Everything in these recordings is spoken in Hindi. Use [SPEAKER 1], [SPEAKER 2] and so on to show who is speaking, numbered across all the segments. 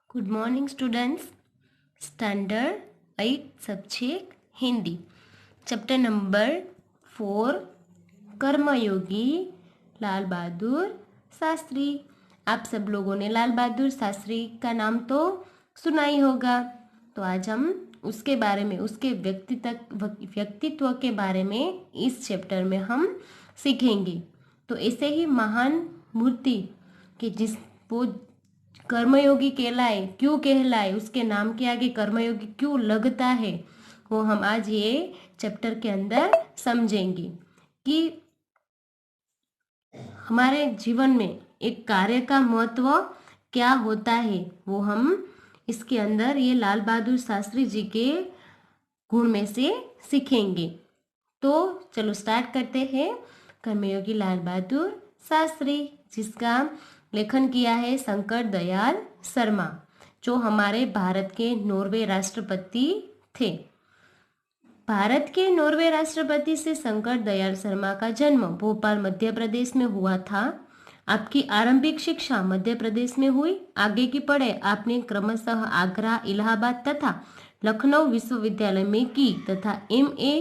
[SPEAKER 1] Good morning students. Standard 8 subject Hindi, chapter number 4, कर्मयोगी लाल बहादुर शास्त्री। आप सब लोगों ने लाल बहादुर शास्त्री का नाम तो सुना ही होगा। तो आज हम उसके बारे में, उसके व्यक्तित्व के बारे में इस चैप्टर में हम सीखेंगे। तो ऐसे ही महान मूर्ति कि जिस वो कर्मयोगी कहलाए, क्यों कहलाए, उसके नाम के आगे कर्मयोगी क्यों लगता है, वो हम आज ये चैप्टर के अंदर समझेंगे कि हमारे जीवन में एक कार्य का महत्व क्या होता है। वो हम इसके अंदर ये लाल बहादुर शास्त्री जी के गुण में से सीखेंगे। तो चलो स्टार्ट करते हैं। कर्मयोगी लाल बहादुर शास्त्री, जिसका लेखन किया है शंकर दयाल शर्मा, जो हमारे भारत के नॉर्वे राष्ट्रपति थे। भारत के नॉर्वे राष्ट्रपति से शंकर दयाल शर्मा का जन्म भोपाल मध्य प्रदेश में हुआ था। आपकी आरंभिक शिक्षा मध्य प्रदेश में हुई। आगे की पढ़ाई आपने क्रमशः आगरा, इलाहाबाद तथा लखनऊ विश्वविद्यालय में की तथा MA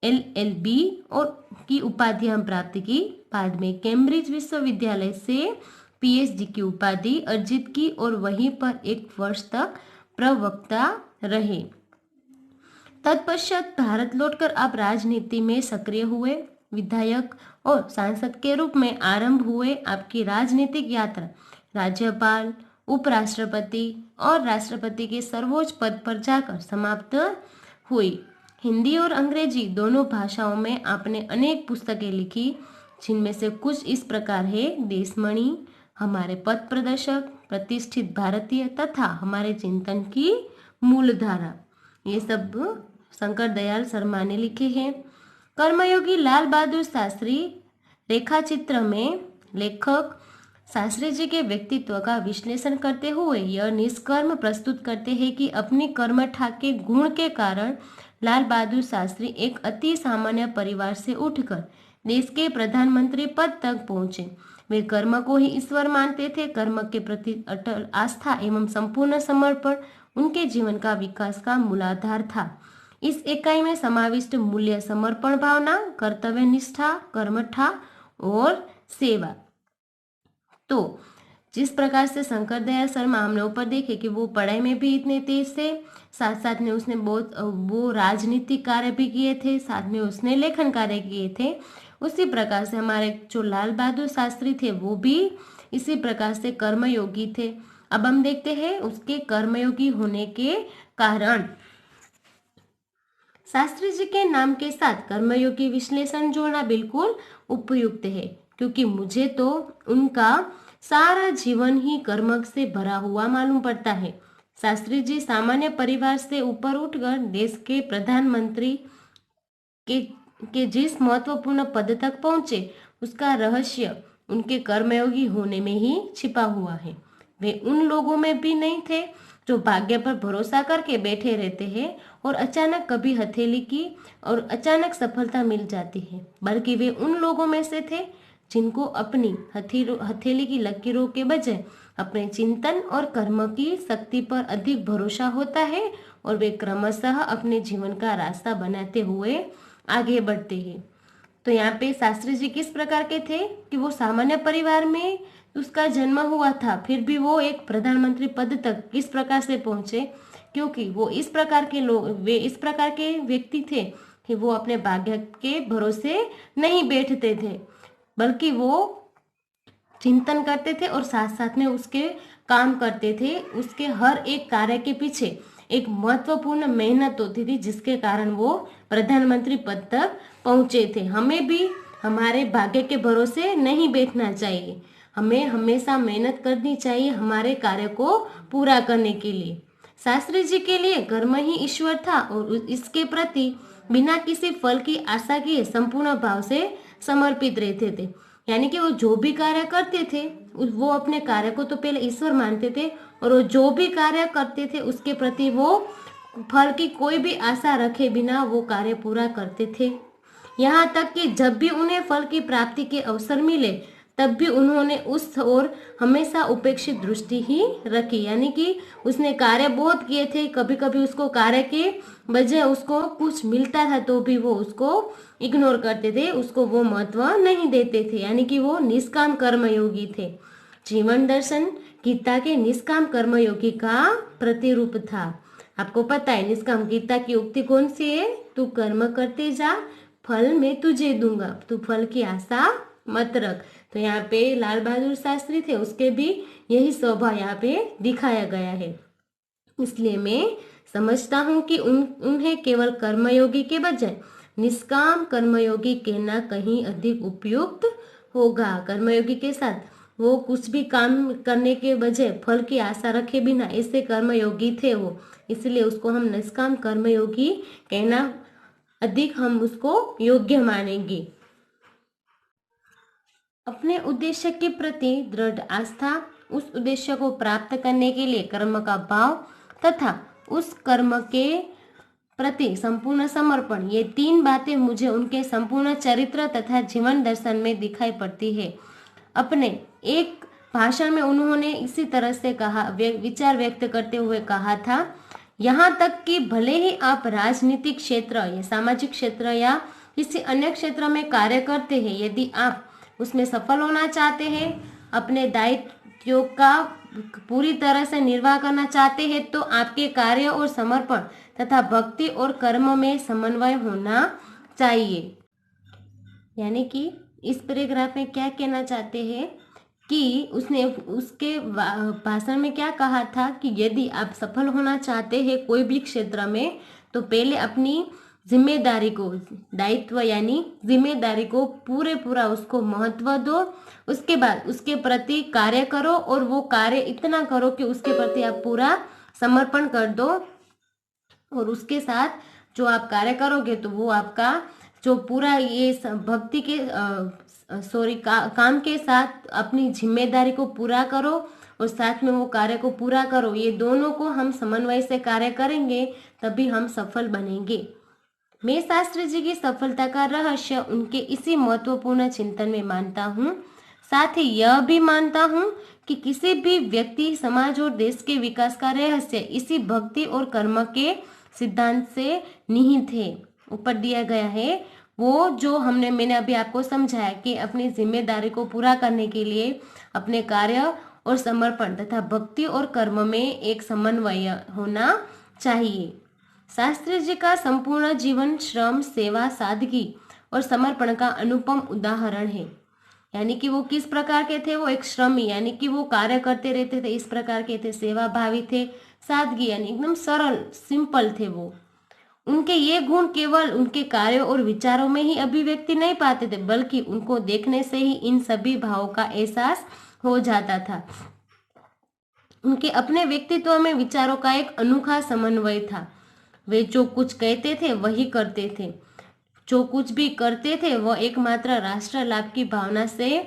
[SPEAKER 1] LLB और की उपाधियां प्राप्त की। बाद में कैम्ब्रिज विश्वविद्यालय से PhD की उपाधि अर्जित की और वहीं पर 1 वर्ष तक प्रवक्ता रहे। तत्पश्चात भारत लौटकर आप राजनीति में सक्रिय हुए। विधायक और सांसद के रूप में आरंभ हुए आपकी राजनीतिक यात्रा राज्यपाल, उपराष्ट्रपति और राष्ट्रपति के सर्वोच्च पद पर जाकर समाप्त हुई। हिंदी और अंग्रेजी दोनों भाषाओं में आपने अनेक पुस्तकें लिखी, जिनमें से कुछ इस प्रकार है: देशमणि, हमारे पथ प्रदर्शक, प्रतिष्ठित भारतीय तथा हमारे चिंतन की मूलधारा। ये सब शंकर दयाल शर्मा ने लिखे हैं। कर्मयोगी लाल बहादुर शास्त्री रेखा चित्र में लेखक शास्त्री जी के व्यक्तित्व का विश्लेषण करते हुए यह निष्कर्म प्रस्तुत करते हैं कि अपनी कर्मठा के गुण के कारण लाल बहादुर शास्त्री एक अति सामान्य परिवार से उठकर देश के प्रधानमंत्री पद तक पहुंचे। वे कर्म को ही ईश्वर मानते थे। कर्म के प्रति अटल आस्था एवं संपूर्ण समर्पण उनके जीवन का विकास का मूलाधार था। इस इकाई में समाविष्ट मूल्य समर्पण भावना, कर्तव्य निष्ठा, कर्मठा और सेवा। तो जिस प्रकार से शंकर दयाल शर्मा हमने ऊपर देखे कि वो पढ़ाई में भी इतने तेज थे, साथ साथ में उसने बहुत वो राजनीतिक कार्य भी किए थे, साथ में उसने लेखन कार्य किए थे। उसी प्रकार से हमारे जो लाल बहादुर शास्त्री थे वो भी इसी प्रकार से कर्मयोगी थे। अब हम देखते हैं उसके कर्मयोगी होने के कारण। शास्त्री जी के नाम के साथ कर्मयोगी विश्लेषण जोड़ना बिल्कुल उपयुक्त है, क्योंकि मुझे तो उनका सारा जीवन ही कर्म से भरा हुआ मालूम पड़ता है। शास्त्री जी सामान्य परिवार से ऊपर उठकर देश के प्रधानमंत्री के जिस महत्वपूर्ण पद तक पहुंचे, उसका रहस्य उनके कर्मयोगी होने में ही छिपा हुआ है। वे उन लोगों में भी नहीं थे जो भाग्य पर भरोसा करके बैठे रहते हैं और अचानक कभी हथेली की और अचानक सफलता मिल जाती है, बल्कि वे उन लोगों में से थे जिनको अपनी हथेली की लकीरों के बजाय अपने चिंतन और कर्म की शक्ति पर अधिक भरोसा होता है और वे क्रमशः अपने जीवन का रास्ता बनाते हुए आगे बढ़ते हैं। तो यहाँ पे शास्त्री जी किस प्रकार के थे कि वो सामान्य परिवार में उसका जन्म हुआ था, फिर भी वो एक प्रधानमंत्री पद तक किस प्रकार से पहुंचे, क्योंकि वो इस प्रकार के लोग, वे इस प्रकार के व्यक्ति थे कि वो अपने भाग्य के भरोसे नहीं बैठते थे, बल्कि वो चिंतन करते थे और साथ साथ में उसके काम करते थे। उसके हर एक कार्य के पीछे एक महत्वपूर्ण मेहनत होती थी, जिसके कारण वो प्रधानमंत्री पद तक पहुंचे थे। हमें भी हमारे भाग्य के भरोसे नहीं बैठना चाहिए, हमें हमेशा मेहनत करनी चाहिए हमारे कार्य को पूरा करने के लिए। शास्त्री जी के लिए कर्म ही ईश्वर था और इसके प्रति बिना किसी फल की आशा किए संपूर्ण भाव से समर्पित रहते थे। यानी कि वो जो भी कार्य करते थे वो अपने कार्य को तो पहले ईश्वर मानते थे और वो जो भी कार्य करते थे उसके प्रति वो फल की कोई भी आशा रखे बिना वो कार्य पूरा करते थे। यहाँ तक कि जब भी उन्हें फल की प्राप्ति के अवसर मिले तब भी उन्होंने उस ओर हमेशा उपेक्षित दृष्टि ही रखी। यानी कि उसने कार्य बहुत किए थे, कभी कभी उसको कार्य के बजाय उसको कुछ मिलता था तो भी वो उसको इग्नोर करते थे, उसको वो महत्व नहीं देते थे, यानी कि वो निष्काम कर्मयोगी थे। जीवन दर्शन गीता के निष्काम कर्मयोगी का प्रतिरूप था। आपको पता है निष्काम गीता की उक्ति कौन सी है? तू कर्म करते जा, फल मैं तुझे दूंगा, तू फल की आशा मत रख। तो यहाँ पे लाल बहादुर शास्त्री थे, उसके भी यही स्वभाव यहाँ पे दिखाया गया है। इसलिए मैं समझता हूँ कि उन्हें केवल कर्मयोगी के बजाय निष्काम कर्मयोगी कहना कहीं अधिक उपयुक्त होगा। कर्मयोगी के साथ वो कुछ भी काम करने के बजाय फल की आशा रखे बिना ऐसे कर्मयोगी थे वो, इसलिए उसको हम निष्काम कर्मयोगी कहना अधिक हम उसको योग्य मानेंगे। अपने उद्देश्य के प्रति दृढ़ आस्था, उस उद्देश्य को प्राप्त करने के लिए कर्म का भाव तथा उस कर्म के प्रति संपूर्ण समर्पण, ये तीन बातें मुझे उनके संपूर्ण चरित्र तथा जीवन दर्शन में दिखाई पड़ती है। अपने एक भाषण में उन्होंने इसी तरह से कहा, विचार व्यक्त करते हुए कहा था, यहाँ तक कि भले ही आप राजनीतिक क्षेत्र या सामाजिक क्षेत्र या किसी अन्य क्षेत्र में कार्य करते हैं, यदि आप उसमें सफल होना चाहते हैं, अपने दायित्वों का पूरी तरह से निर्वाह करना चाहते हैं, तो आपके कार्य और समर्पण तथा भक्ति और कर्म में समन्वय होना चाहिए। यानी कि इस पैराग्राफ में क्या कहना चाहते हैं कि उसने उसके भाषण में क्या कहा था कि यदि आप सफल होना चाहते हैं कोई भी क्षेत्र में, तो पहले अपनी जिम्मेदारी को, दायित्व यानी जिम्मेदारी को पूरा उसको महत्व दो, उसके बाद उसके प्रति कार्य करो और वो कार्य इतना करो कि उसके प्रति आप पूरा समर्पण कर दो, और उसके साथ जो आप कार्य करोगे तो वो आपका जो पूरा ये भक्ति के काम के साथ अपनी जिम्मेदारी को पूरा करो और साथ में वो कार्य को पूरा करो। ये दोनों को हम समन्वय से कार्य करेंगे तभी हम सफल बनेंगे। मैं शास्त्री जी की सफलता का रहस्य उनके इसी महत्वपूर्ण चिंतन में मानता हूँ। साथ ही यह भी मानता हूँ कि किसी भी व्यक्ति, समाज और देश के विकास का रहस्य इसी भक्ति और कर्म के सिद्धांत से निहित है। ऊपर दिया गया है वो जो मैंने अभी आपको समझाया कि अपनी जिम्मेदारी को पूरा करने के लिए अपने कार्य और समर्पण तथा भक्ति और कर्म में एक समन्वय होना चाहिए। शास्त्री जी का संपूर्ण जीवन श्रम, सेवा, सादगी और समर्पण का अनुपम उदाहरण है। यानी कि वो किस प्रकार के थे? वो एक श्रमी, यानी कि वो कार्य करते रहते थे, इस प्रकार के थे। सेवा भावी थे, सादगी यानी एकदम सरल, सिंपल थे वो। उनके ये गुण केवल उनके कार्यों और विचारों में ही अभिव्यक्ति नहीं पाते थे, बल्कि उनको देखने से ही इन सभी भावों का एहसास हो जाता था। उनके अपने व्यक्तित्व में विचारों का एक अनोखा समन्वय था। वे जो कुछ कहते थे वही करते थे, जो कुछ भी करते थे वह एकमात्र राष्ट्र लाभ की भावना से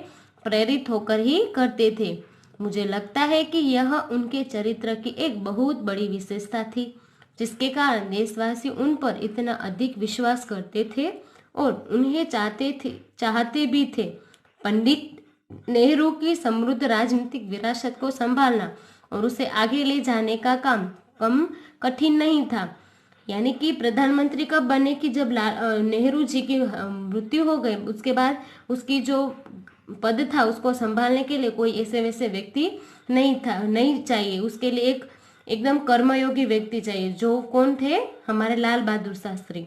[SPEAKER 1] प्रेरित होकर ही करते थे। मुझे लगता है कि यह उनके चरित्र की एक बहुत बड़ी विशेषता थी, जिसके कारण देशवासी उन पर इतना अधिक विश्वास करते थे और उन्हें चाहते भी थे। पंडित नेहरू की समृद्ध राजनीतिक विरासत को संभालना और उसे आगे ले जाने का काम कम कठिन नहीं था। यानी कि प्रधानमंत्री कब बने कि जब नेहरू जी की मृत्यु हो गई, उसके बाद उसकी जो पद था उसको संभालने के लिए कोई ऐसे वैसे व्यक्ति नहीं चाहिए। उसके लिए एकदम कर्मयोगी व्यक्ति चाहिए, जो कौन थे? हमारे लाल बहादुर शास्त्री।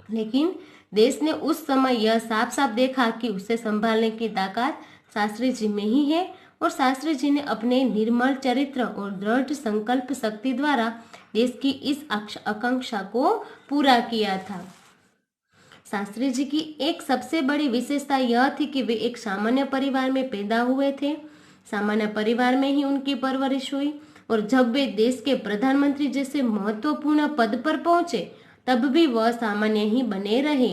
[SPEAKER 1] लेकिन देश ने उस समय यह साफ साफ देखा कि उसे संभालने की ताकत शास्त्री जी में ही है, और शास्त्री जी ने अपने निर्मल चरित्र और दृढ़ संकल्प शक्ति द्वारा देश की इस आकांक्षा को पूरा किया था। शास्त्री जी की एक सबसे बड़ी विशेषता यह थी कि वे एक सामान्य परिवार में पैदा हुए थे। सामान्य परिवार में ही उनकी परवरिश हुई, और जब वे देश के प्रधानमंत्री जैसे महत्वपूर्ण पद पर पहुंचे तब भी वह सामान्य ही बने रहे।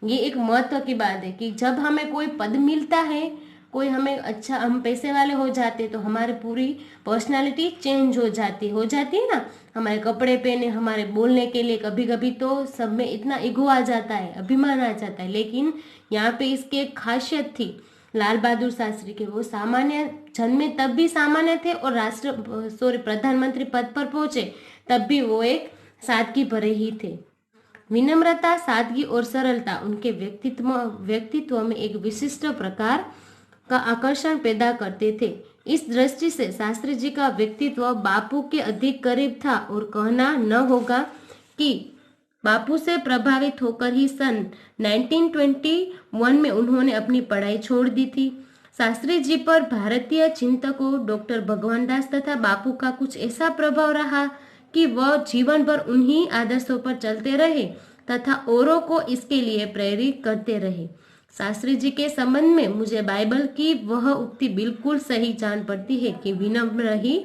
[SPEAKER 1] ये एक महत्व की बात है कि जब हमें कोई पद मिलता है, कोई हमें अच्छा, हम पैसे वाले हो जाते तो हमारी पूरी पर्सनालिटी चेंज हो जाती है ना। हमारे कपड़े पहने, हमारे बोलने के लिए कभी कभी तो सब में इतना ईगो आ जाता है, अभिमान आ जाता है। लेकिन यहाँ पे इसकी एक खासियत थी लाल बहादुर शास्त्री के वो सामान्य जन्मे तब भी सामान्य थे और प्रधानमंत्री पद पर पहुंचे तब भी वो एक सादगी भरे ही थे। विनम्रता, सादगी और सरलता उनके व्यक्तित्व में एक विशिष्ट प्रकार का आकर्षण पैदा करते थे। इस दृष्टि से शास्त्री जी का व्यक्तित्व बापू के अधिक करीब था और कहना न होगा कि बापू से प्रभावित होकर ही सन 1921 में उन्होंने अपनी पढ़ाई छोड़ दी थी। शास्त्री जी पर भारतीय चिंतकों डॉक्टर भगवान दास तथा बापू का कुछ ऐसा प्रभाव रहा कि वह जीवन भर उन्हीं आदर्शों पर चलते रहे तथा औरों को इसके लिए प्रेरित करते रहे। शास्त्री जी के संबंध में मुझे बाइबल की वह उक्ति बिल्कुल सही जान पड़ती है कि विनम्र ही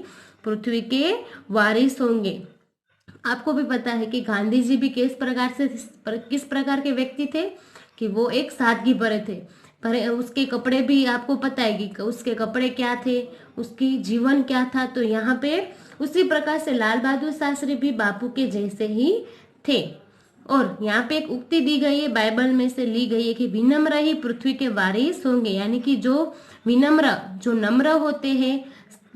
[SPEAKER 1] पृथ्वी के वारिस होंगे। आपको भी पता है कि गांधी जी भी किस प्रकार के व्यक्ति थे कि वो एक सादगी भरे थे, पर उसके कपड़े भी आपको पता है कि उसके कपड़े क्या थे, उसकी जीवन क्या था। तो यहाँ पे उसी प्रकार से लाल बहादुर शास्त्री भी बापू के जैसे ही थे। और यहाँ पे एक उक्ति दी गई है, बाइबल में से ली गई है कि विनम्र ही पृथ्वी के वारिस होंगे, यानी कि जो नम्र होते हैं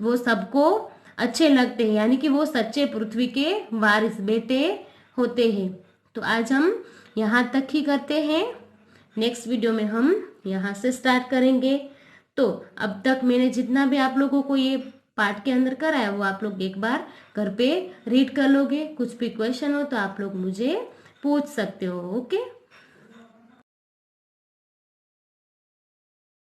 [SPEAKER 1] वो सबको अच्छे लगते हैं, यानी कि वो सच्चे पृथ्वी के वारिस बेटे होते हैं। तो आज हम यहाँ तक ही करते हैं, नेक्स्ट वीडियो में हम यहाँ से स्टार्ट करेंगे। तो अब तक मैंने जितना भी आप लोगों को ये पार्ट के अंदर कराया वो आप लोग एक बार घर पे रीड कर लोगे। कुछ भी क्वेश्चन हो तो आप लोग मुझे पूछ सकते हो। ओके।